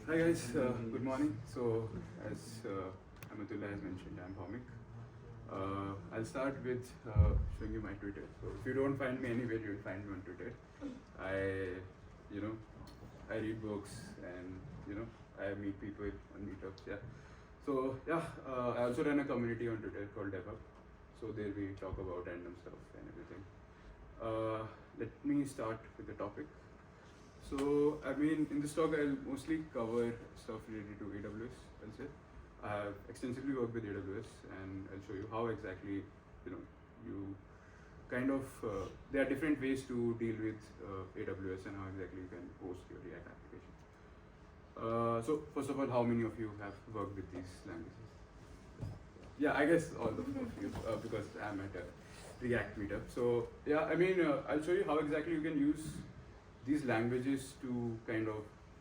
Hi guys, good morning. So as Amatullah has mentioned, I'm Bhaumik. I'll start with showing you my Twitter. So if you don't find me anywhere, you'll find me on Twitter. I, you know, I read books and I meet people on meetups. Yeah. So yeah, I also run a community on Twitter called DevUp. So there we talk about random stuff and everything. Let me start with the topic. So, I mean, in this talk, I'll mostly cover stuff related to AWS, I'll say. I have extensively worked with AWS, and I'll show you how exactly, you kind of, there are different ways to deal with AWS and how exactly you can host your React application. So, first of all, how many of you have worked with these languages? Yeah, I guess all of you, because I'm at a React meetup. So, yeah, I mean, I'll show you how exactly you can use these languages to kind of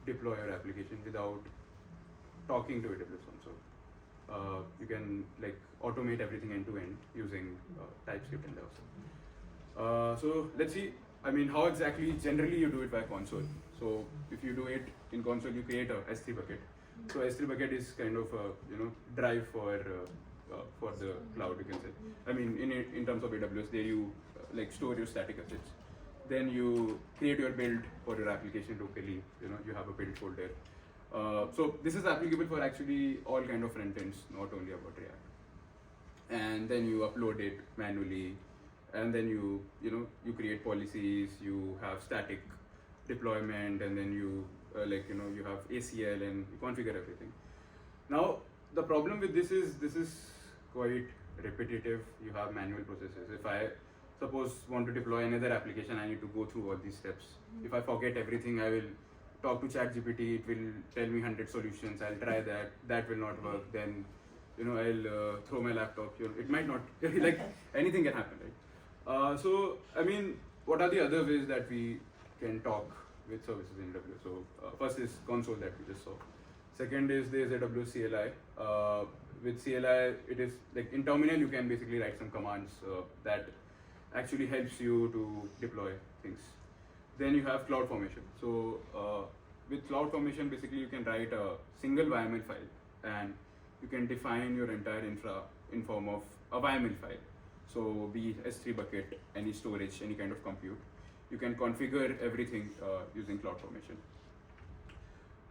deploy your application without talking to AWS also. You can like automate everything end to end using TypeScript and JavaScript. So let's see. I mean, how exactly generally you do it by console. So if you do it in console, you create a S3 bucket. So S3 bucket is kind of a drive for the cloud, you can say. I mean, in terms of AWS, there you like store your static assets. Then you create your build for your application locally. You have a build folder. So this is applicable for actually all kind of front ends, not only about React. And then you upload it manually, and then you create policies. You have static deployment, and then you you have ACL and you configure everything. Now the problem with this is quite repetitive. You have manual processes. If I suppose want to deploy another application, I need to go through all these steps. If I forget everything, I will talk to ChatGPT. It will tell me 100 solutions. I'll try that. That will not work. Then, I'll throw my laptop. It might not. Like anything can happen, right? So, I mean, what are the other ways that we can talk with services in AWS? So, first is console that we just saw. Second is there's AWS CLI. With CLI, it is like in terminal you can basically write some commands that actually helps you to deploy things. Then you have CloudFormation. So with CloudFormation, basically you can write a single YAML file and you can define your entire infra in form of a YAML file. So be it S3 bucket, any storage, any kind of compute. You can configure everything using CloudFormation.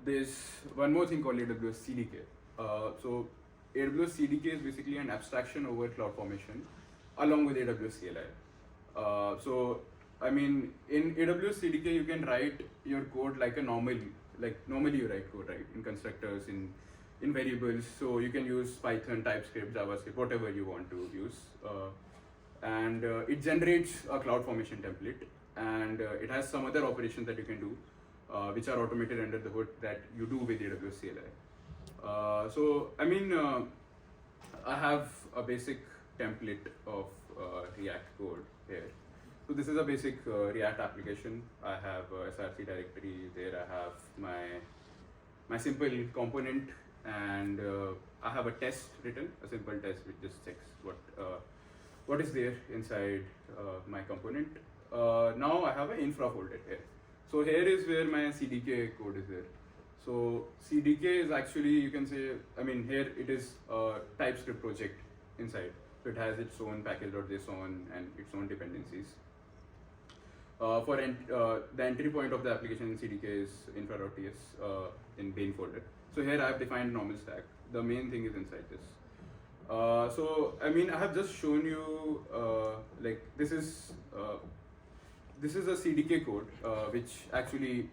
There's one more thing called AWS CDK. So AWS CDK is basically an abstraction over CloudFormation along with AWS CLI. So I mean, in AWS CDK, you can write your code like normally you write code, right? In constructors, in variables. So you can use Python, TypeScript, JavaScript, whatever you want to use. And it generates a CloudFormation template, and it has some other operations that you can do, which are automated under the hood that you do with AWS CLI. So I mean, I have a basic template of React code here. So this is a basic React application. I have a SRC directory. There I have my simple component, and I have a test written, a simple test which just checks what is there inside my component. Now I have an infra folder here. So here is where my CDK code is there. So CDK is actually, you can say, I mean, here it is a TypeScript project inside. So it has its own package.json and its own dependencies. The entry point of the application in CDK is infra.ts in main folder. So here I have defined normal stack. The main thing is inside this. So I mean, I have just shown you like this is a CDK code which actually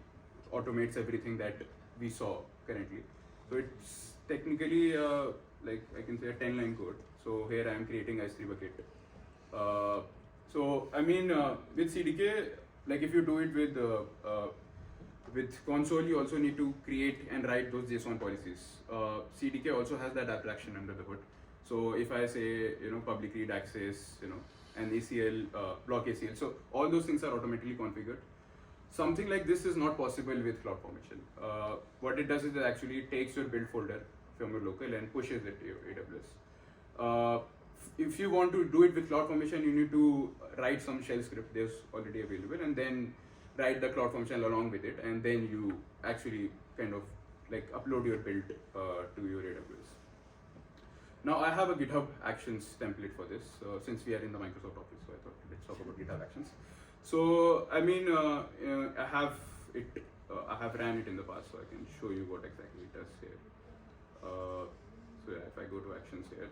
automates everything that we saw currently. So it's technically like I can say a 10-line code. So here I am creating S3 bucket. So I mean, with CDK, like if you do it with console, you also need to create and write those JSON policies. CDK also has that abstraction under the hood. So if I say public read access, and ACL, block ACL, so all those things are automatically configured. Something like this is not possible with CloudFormation. What it does is it actually takes your build folder from your local and pushes it to your AWS. If you want to do it with CloudFormation, you need to write some shell script that's already available, and then write the CloudFormation along with it, and then you actually kind of like upload your build to your AWS. Now I have a GitHub Actions template for this, since we are in the Microsoft Office, so I thought let's talk about GitHub Actions. So I mean, I have it. I have ran it in the past, so I can show you what exactly it does here. So yeah, if I go to Actions here,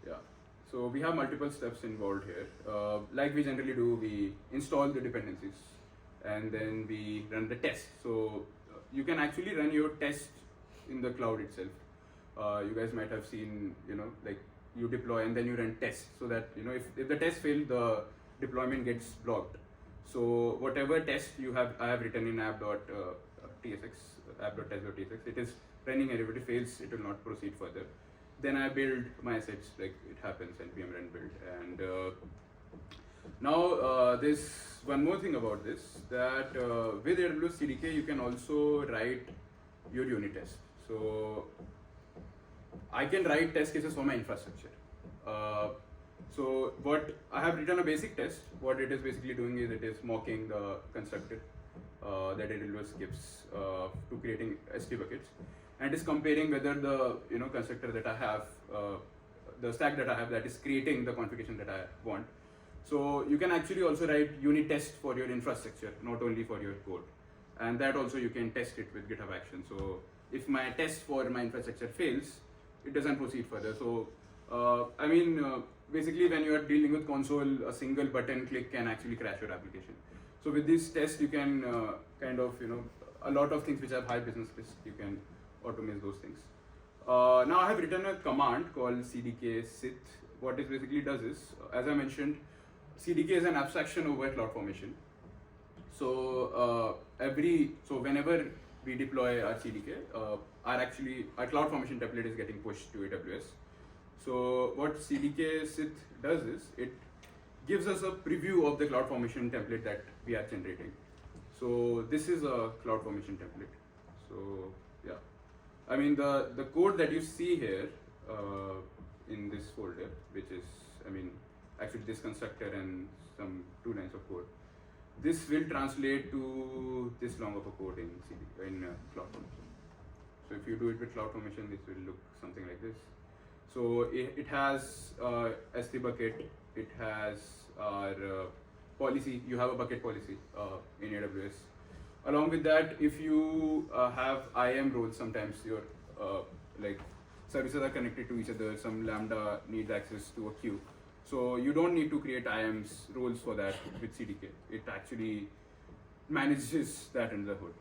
yeah. So we have multiple steps involved here. Like we generally do, we install the dependencies, and then we run the test. So you can actually run your test in the cloud itself. You guys might have seen, like you deploy and then you run test, so that if the test failed, the deployment gets blocked. So whatever test you have, I have written in app.tsx, app.test.tsx, it is running, and if it fails, it will not proceed further. Then I build my assets, like it happens, npm run build. And now there's one more thing about this, that with AWS CDK you can also write your unit test. So I can write test cases for my infrastructure. So what I have written a basic test. What it is basically doing is it is mocking the constructor that AWS gives to creating S3 buckets, and is comparing whether the constructor that I have, the stack that I have that is creating the configuration that I want. So you can actually also write unit test for your infrastructure, not only for your code, and that also you can test it with GitHub Action. So if my test for my infrastructure fails, it doesn't proceed further. So I mean, basically when you are dealing with console, a single button click can actually crash your application. So with this test, you can kind of, a lot of things which have high business risk, you can automate those things. Now I have written a command called CDK sit. What it basically does is, as I mentioned, CDK is an abstraction over CloudFormation. So whenever we deploy our CDK, our CloudFormation template is getting pushed to AWS. So what CDK sit does is it gives us a preview of the CloudFormation template that we are generating. So this is a CloudFormation template. So yeah, I mean the code that you see here in this folder, which is actually this constructor and some 2 lines of code, this will translate to this long of a code in CloudFormation. So if you do it with CloudFormation, this will look something like this. So it has S3 bucket, it has our policy. You have a bucket policy in AWS. Along with that, if you have IAM roles, sometimes your like services are connected to each other. Some Lambda needs access to a queue. So you don't need to create IAMs roles for that with CDK. It actually manages that under the hood.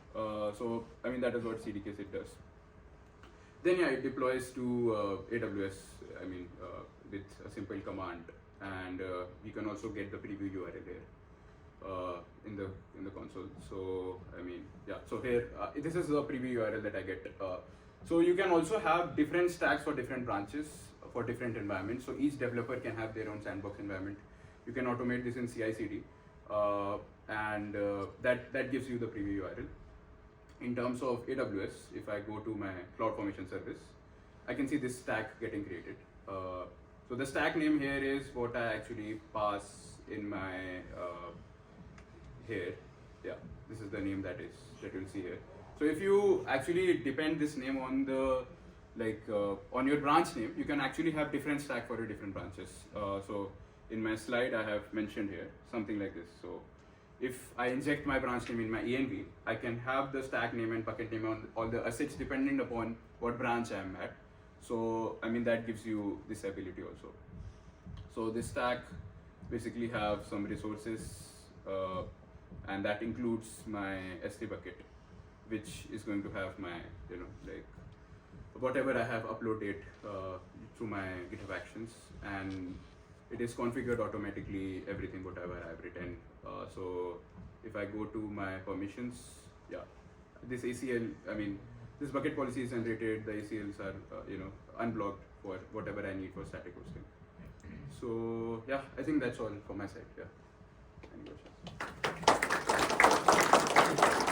So that is what CDK sit does. Then yeah, it deploys to AWS. With a simple command, and we can also get the preview URL here in the console. So So here this is the preview URL that I get. So you can also have different stacks for different branches for different environments. So each developer can have their own sandbox environment. You can automate this in CI/CD, and that gives you the preview URL. In terms of AWS, if I go to my CloudFormation service, I can see this stack getting created. So the stack name here is what I actually pass in my here. Yeah, this is the name that you'll see here. So if you actually depend this name on the on your branch name, you can actually have different stack for your different branches. So in my slide, I have mentioned here something like this. So if I inject my branch name in my env, I can have the stack name and bucket name on all the assets depending upon what branch I am at. So that gives you this ability also. So this stack basically have some resources, and that includes my S3 bucket, which is going to have my whatever I have uploaded through my GitHub Actions, and it is configured automatically everything whatever I have written. So if I go to my permissions, yeah, this ACL, this bucket policy is generated, the ACLs are unblocked for whatever I need for static hosting. So yeah, I think that's all from my side. Yeah. Any questions?